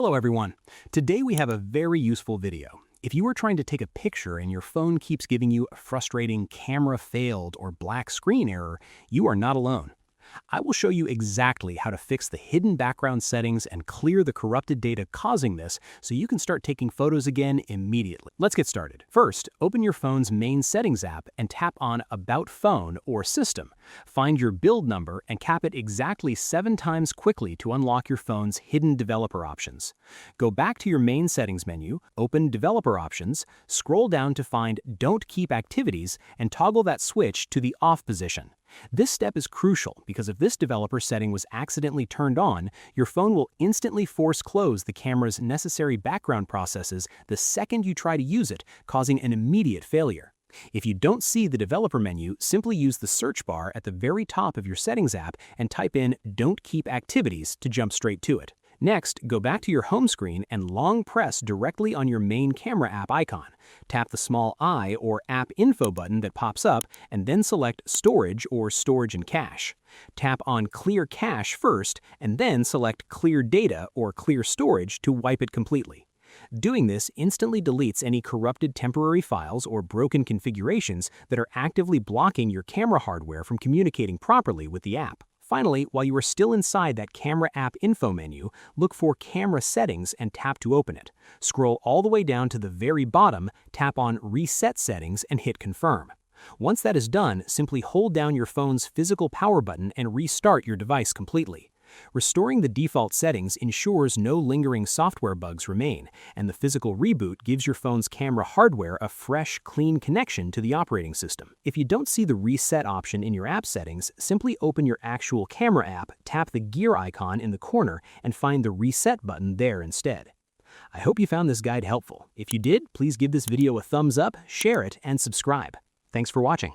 Hello everyone. Today we have a very useful video. If you are trying to take a picture and your phone keeps giving you a frustrating camera failed or black screen error, you are not alone. I will show you exactly how to fix the hidden background settings and clear the corrupted data causing this so you can start taking photos again immediately. Let's get started. First, open your phone's main settings app and tap on About Phone or System. Find your build number and tap it exactly 7 times quickly to unlock your phone's hidden developer options. Go back to your main settings menu, open Developer Options, scroll down to find Don't Keep Activities, and toggle that switch to the off position. This step is crucial because if this developer setting was accidentally turned on, your phone will instantly force close the camera's necessary background processes the second you try to use it, causing an immediate failure. If you don't see the developer menu, simply use the search bar at the very top of your settings app and type in Don't Keep Activities to jump straight to it. Next, go back to your home screen and long press directly on your main camera app icon. Tap the small I or App Info button that pops up and then select Storage or Storage and Cache. Tap on Clear Cache first and then select Clear Data or Clear Storage to wipe it completely. Doing this instantly deletes any corrupted temporary files or broken configurations that are actively blocking your camera hardware from communicating properly with the app. Finally, while you are still inside that Camera App Info menu, look for Camera Settings and tap to open it. Scroll all the way down to the very bottom, tap on Reset Settings and hit Confirm. Once that is done, simply hold down your phone's physical power button and restart your device completely. Restoring the default settings ensures no lingering software bugs remain, and the physical reboot gives your phone's camera hardware a fresh, clean connection to the operating system. If you don't see the reset option in your app settings, simply open your actual camera app, tap the gear icon in the corner, and find the reset button there instead. I hope you found this guide helpful. If you did, please give this video a thumbs up, share it, and subscribe. Thanks for watching.